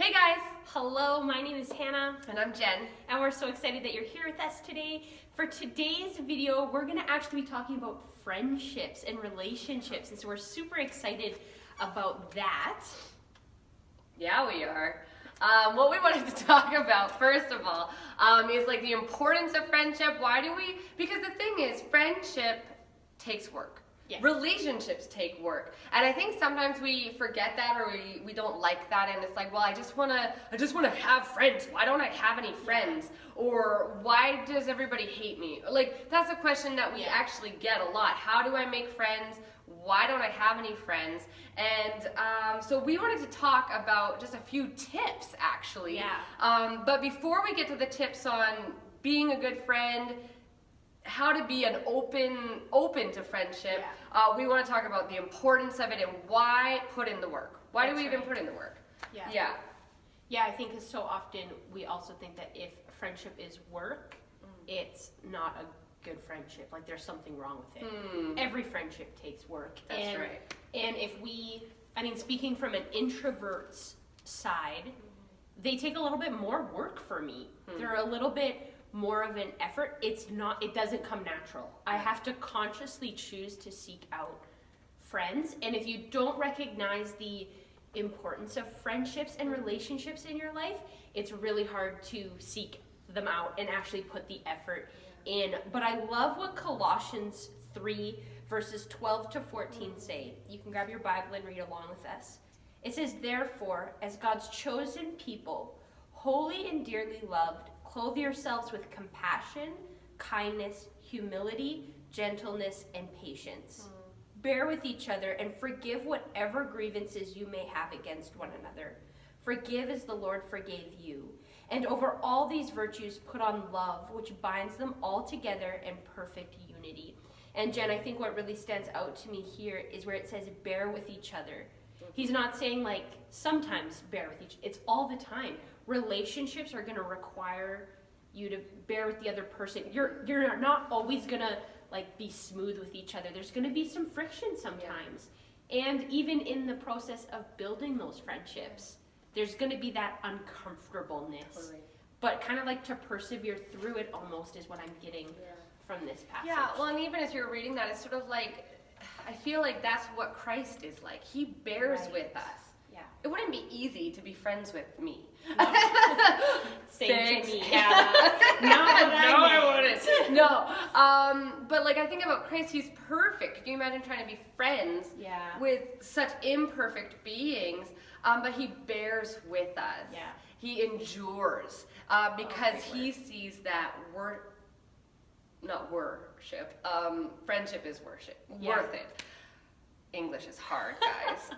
Hey guys, hello, my name is Hannah. And I'm Jen. And we're so excited that you're here with us today. For today's video, we're gonna actually be talking about friendships and relationships. And so we're super excited about that. Yeah, we are. What we wanted to talk about, first of all, is like the importance of friendship. Because the thing is, friendship takes work. Yeah. Relationships take work. And I think sometimes we forget that, or we don't like that, and it's like, well, I just wanna have friends. Why don't I have any friends? Or why does everybody hate me? Like, that's a question that we actually get a lot. How do I make friends? Why don't I have any friends? And so we wanted to talk about just a few tips, actually. Yeah. But before we get to the tips on being a good friend, how to be an open to friendship, we want to talk about the importance of it and why put in the work. Why do we even put in the work? Yeah, I think so often we also think that if friendship is work, it's not a good friendship. Like there's something wrong with it. Every friendship takes work. That's right. And speaking from an introvert's side, they take a little bit more work for me. They're a little bit more of an effort. It doesn't come natural. I have to consciously choose to seek out friends. And if you don't recognize the importance of friendships and relationships in your life, it's really hard to seek them out and actually put the effort in. But I love what Colossians 3 verses 12 to 14 say. You can grab your Bible and read along with us. It says, "Therefore, as God's chosen people, holy and dearly loved, clothe yourselves with compassion, kindness, humility, gentleness, and patience. Bear with each other and forgive whatever grievances you may have against one another. Forgive as the Lord forgave you. And over all these virtues put on love, which binds them all together in perfect unity." And Jen, I think what really stands out to me here is where it says bear with each other. He's not saying like sometimes bear with it's all the time. Relationships are going to require you to bear with the other person. You're not always going to like be smooth with each other. There's going to be some friction sometimes. And even in the process of building those friendships, there's going to be that uncomfortableness. Totally. But kind of like to persevere through it almost is what I'm getting from this passage. Yeah, well, and even as you're reading that, it's sort of like, I feel like that's what Christ is like. He bears with us. Yeah. It wouldn't be easy to be friends with me. No. Same Thanks. to me. Yeah. I wouldn't. No. But like I think about Christ, he's perfect. Can you imagine trying to be friends with such imperfect beings? But he bears with us. Yeah. He endures because he sees that friendship is worship. Worth it. English is hard, guys.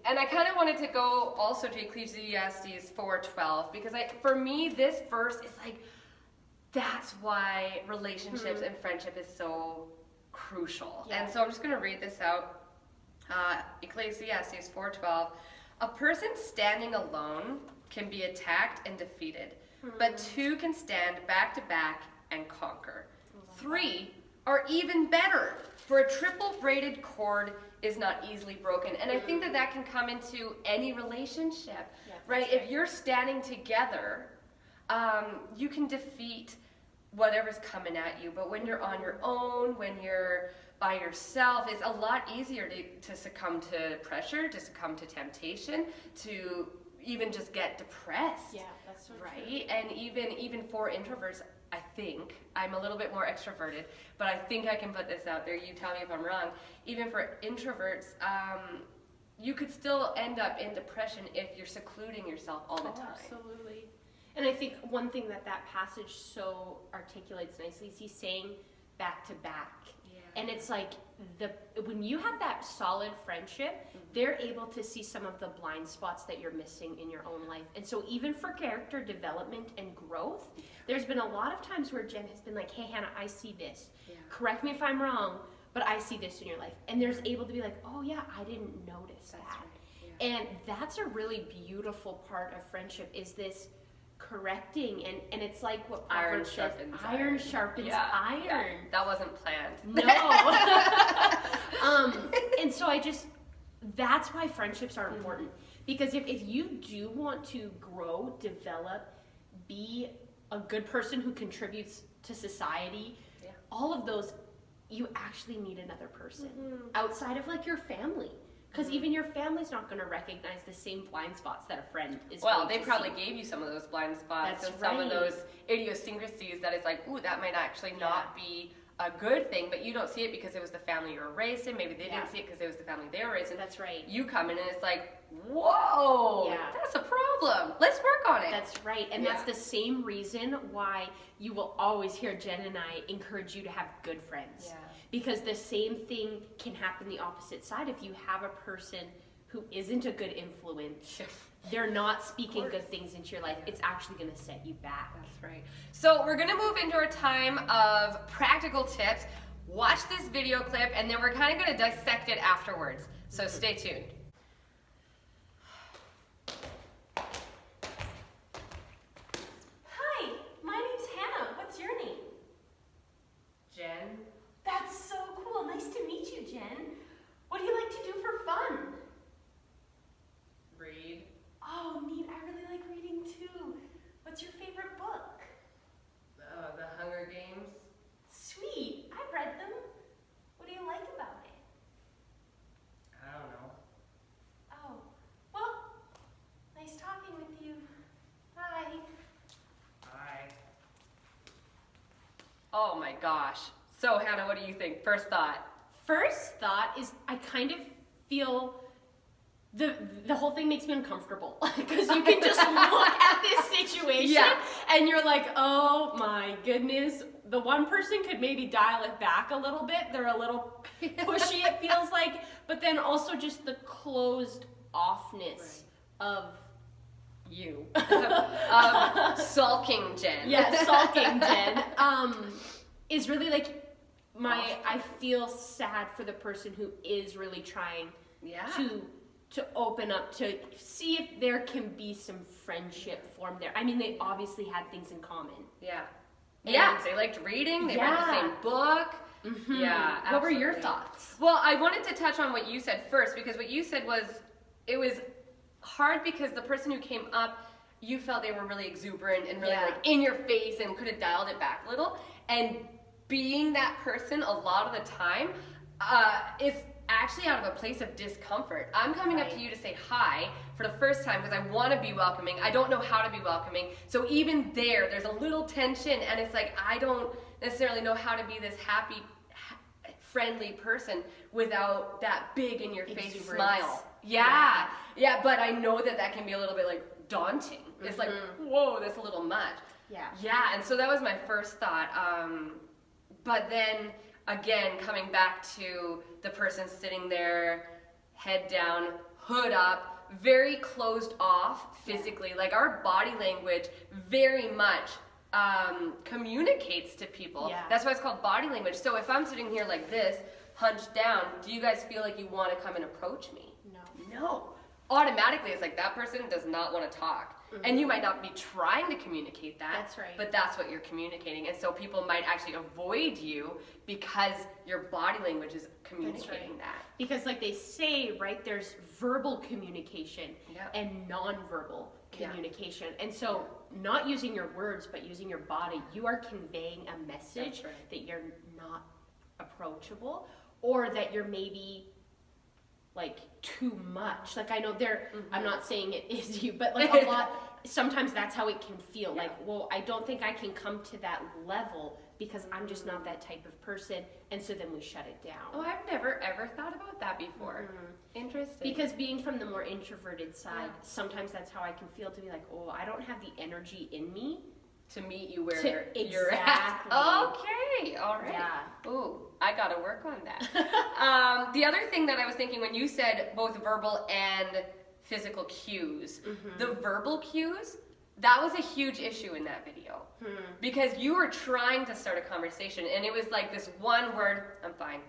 And I kind of wanted to go also to Ecclesiastes 4:12 because for me this verse is like that's why relationships and friendship is so crucial. Yeah. And so I'm just going to read this out. Ecclesiastes 4:12. "A person standing alone can be attacked and defeated, but two can stand back to back and conquer. Three are even better, for a triple braided cord is not easily broken." And I think that can come into any relationship, right? If you're standing together, you can defeat whatever's coming at you. But when you're on your own, when you're by yourself, it's a lot easier to succumb to pressure, to succumb to temptation, to even just get depressed. Yeah, that's so right. True. And even for introverts, I think I'm a little bit more extroverted, but I think I can put this out there. You tell me if I'm wrong. Even for introverts, you could still end up in depression if you're secluding yourself all the time. Absolutely. And I think one thing that passage so articulates nicely is he's saying back to back. And it's like when you have that solid friendship, they're able to see some of the blind spots that you're missing in your own life. And so even for character development and growth, there's been a lot of times where Jen has been like, "Hey Hannah, I see this. Correct me if I'm wrong, but I see this in your life." And there's able to be like, "Oh yeah, I didn't notice that." Right. And that's a really beautiful part of friendship is this correcting, and it's like what iron Proverbs sharpens says, iron sharpens iron. Yeah. That wasn't planned. No. And so that's why friendships are important, Because if you do want to grow, develop, be a good person who contributes to society, all of those, you actually need another person outside of like your family. Because even your family's not going to recognize the same blind spots that a friend is. Well, going they to probably see. gave you some of those blind spots That's and some of right. those idiosyncrasies that it's like, ooh, that might actually not be a good thing, but you don't see it because it was the family you were raised in. Maybe they didn't see it because it was the family they were raised in. That's right. You come in and it's like, whoa, that's a problem. Let's work on it. That's right. And that's the same reason why you will always hear Jen and I encourage you to have good friends. Yeah. Because the same thing can happen the opposite side. If you have a person who isn't a good influence, they're not speaking good things into your life, it's actually going to set you back. That's right. So we're going to move into our time of practical tips. Watch this video clip and then we're kind of going to dissect it afterwards. So stay tuned. Hi, my name's Hannah. What's your name? Jen? That's so cool. Nice to meet you, Jen. What do you like to do for fun? Read. Oh, neat. I really like reading too. What's your favorite book? The Hunger Games. Sweet. I've read them. What do you like about it? I don't know. Oh, well, nice talking with you. Bye. Bye. Oh my gosh. So Hannah, what do you think? First thought. First thought is I kind of feel the whole thing makes me uncomfortable because you can just look at this situation and you're like, oh my goodness. The one person could maybe dial it back a little bit. They're a little pushy, it feels like. But then also just the closed offness of you. Sulking Jen. Yeah, sulking Jen. Is really like I feel sad for the person who is really trying to open up, to see if there can be some friendship formed there. I mean, they obviously had things in common. Yeah. And They liked reading, they read the same book. Mm-hmm. Yeah, absolutely. What were your thoughts? Well, I wanted to touch on what you said first, because what you said was, it was hard because the person who came up, you felt they were really exuberant and really like in your face and could have dialed it back a little. And being that person a lot of the time is actually out of a place of discomfort. I'm coming up to you to say hi for the first time because I want to be welcoming. I don't know how to be welcoming. So even there's a little tension, and it's like I don't necessarily know how to be this happy, friendly person without that big in your face smile. Yeah, but I know that can be a little bit like daunting. It's like, whoa, that's a little much. Yeah, and so that was my first thought. But then again, coming back to the person sitting there, head down, hood up, very closed off physically. Like our body language very much communicates to people. That's why it's called body language. So if I'm sitting here like this, hunched down, do you guys feel like you want to come and approach me? No. Automatically, it's like that person does not want to talk. And you might not be trying to communicate that. That's right. But that's what you're communicating. And so people might actually avoid you because your body language is communicating that. Because like they say, right, there's verbal communication and nonverbal communication. And so not using your words, but using your body, you are conveying a message that you're not approachable, or that you're maybe like too much. Like I know I'm not saying it is you, but like a lot, sometimes that's how it can feel. Like, well, I don't think I can come to that level because I'm just not that type of person. And so then we shut it down. Oh, I've never ever thought about that before. Interesting. Because being from the more introverted side, sometimes that's how I can feel, to be like, oh, I don't have the energy in me to meet you where you're at. Exactly. Okay, all right. Yeah. Ooh, I gotta work on that. The other thing that I was thinking when you said both verbal and physical cues, the verbal cues, that was a huge issue in that video. Because you were trying to start a conversation and it was like this one word, I'm fine.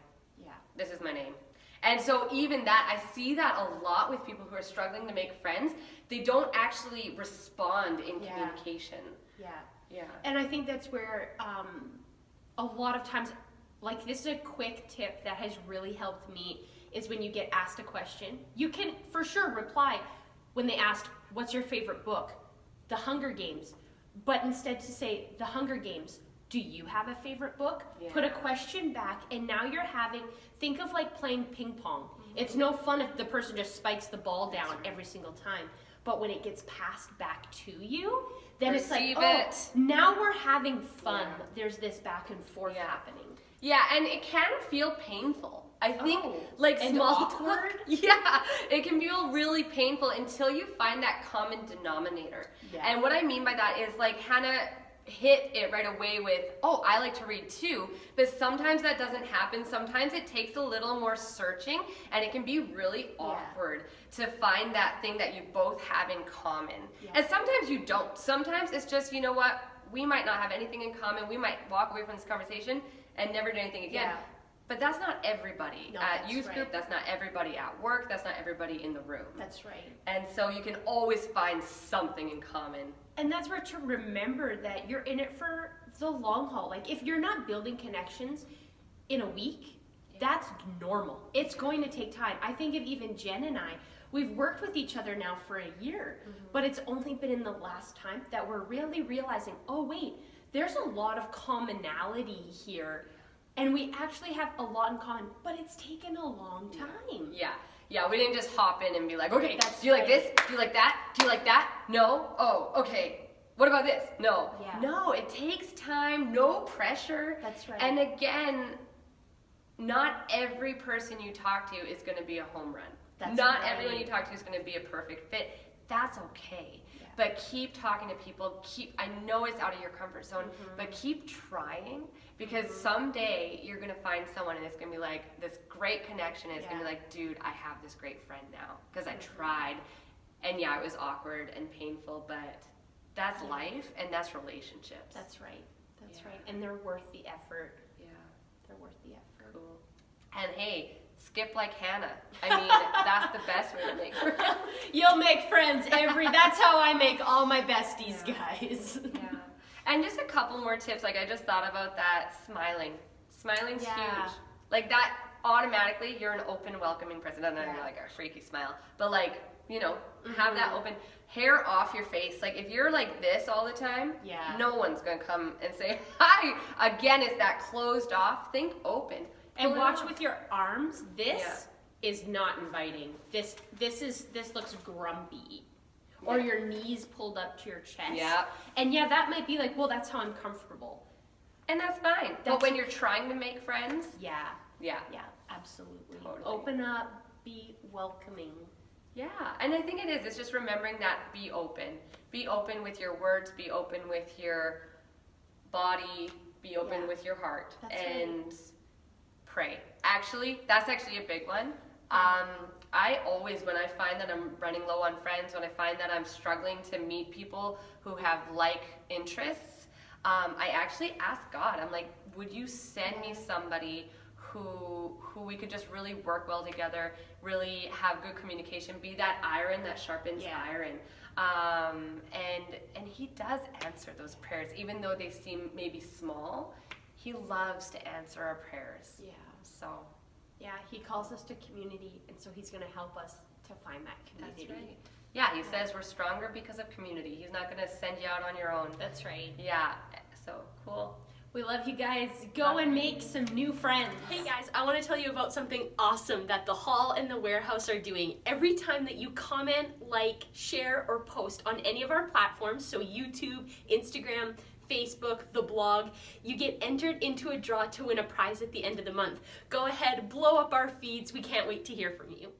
Yeah. This is my name. And so even that, I see that a lot with people who are struggling to make friends. They don't actually respond in communication. Yeah. And I think that's where a lot of times, like this is a quick tip that has really helped me, is when you get asked a question, you can for sure reply, when they asked, what's your favorite book? The Hunger Games. But instead to say, The Hunger Games, do you have a favorite book? Yeah. Put a question back, and now you're think of like playing ping pong. It's no fun if the person just spikes the ball down every single time. But when it gets passed back to you, then Receive it's like, it. now we're having fun. Yeah. There's this back and forth Yeah. happening. Yeah, and it can feel painful. I think Oh, like and small awkward? Yeah, it can feel really painful until you find that common denominator. Yeah. And what I mean by that is like Hannah hit it right away with, oh, I like to read too. But sometimes that doesn't happen. Sometimes it takes a little more searching, and it can be really awkward to find that thing that you both have in common. Yeah. And sometimes you don't. Sometimes it's just, you know what, we might not have anything in common. We might walk away from this conversation and never do anything again. Yeah. But that's not everybody No, at that's youth right. group, that's not everybody at work, that's not everybody in the room. That's right. And so you can always find something in common. And that's where to remember that you're in it for the long haul. Like if you're not building connections in a week, that's normal. It's going to take time. I think of even Jen and I, we've worked with each other now for a year, but it's only been in the last time that we're really realizing, oh wait, there's a lot of commonality here. And we actually have a lot in common, but it's taken a long time. Yeah, we didn't just hop in and be like, okay, That's do you like right. this? Do you like that? Do you like that? No? Oh, okay. What about this? No. Yeah. No, it takes time, no pressure. That's right. And again, not every person you talk to is going to be a home run. That's not right. everyone you talk to is going to be a perfect fit. That's okay. Yeah. But keep talking to people. I know it's out of your comfort zone, but keep trying, because someday you're going to find someone and it's going to be like this great connection. And it's going to be like, dude, I have this great friend now because I tried. And yeah, it was awkward and painful, but that's life and that's relationships. That's right. That's Yeah. right. And they're worth the effort. Yeah. They're worth the effort. Cool. And hey, skip like Hannah. I mean, that's the best way to make friends. You'll make friends that's how I make all my besties, Yeah. guys. Yeah. And just a couple more tips. Like I just thought about that smiling. Smiling's Yeah. huge. Like that automatically you're an open, welcoming person. And then Yeah. you're like a freaky smile. But like, you know, have that open hair off your face. Like if you're like this all the time, Yeah. no one's gonna come and say hi. Again, it's that closed off. Think open. And Pull it watch off. with your arms. This is not inviting. This looks grumpy. Or Yeah. your knees pulled up to your chest. Yeah. And yeah, that might be like, well, that's how I'm comfortable. And that's fine. But That's- when you're trying to make friends, Yeah. yeah. Yeah, absolutely. Totally. Open up, be welcoming. Yeah, and I think it is. It's just remembering that be open. Be open with your words, be open with your body, be open Yeah. with your heart, That's and pray. Actually, that's actually a big one. I always, when I find that I'm running low on friends, when I find that I'm struggling to meet people who have like interests, I actually ask God, I'm like, would you send me somebody who we could just really work well together, really have good communication, be that iron that sharpens Yeah. iron. And he does answer those prayers, even though they seem maybe small. He loves to answer our prayers. Yeah. So Yeah, he calls us to community, and so he's going to help us to find that community. that's right. Yeah, he says we're stronger because of community. He's not going to send you out on your own. That's right. Yeah, so cool. We love you guys. Go and make some new friends. Hey guys, I want to tell you about something awesome that the Hall and the Warehouse are doing. Every time that you comment, like, share, or post on any of our platforms, so YouTube, Instagram, Facebook, the blog, you get entered into a draw to win a prize at the end of the month. Go ahead, blow up our feeds. We can't wait to hear from you.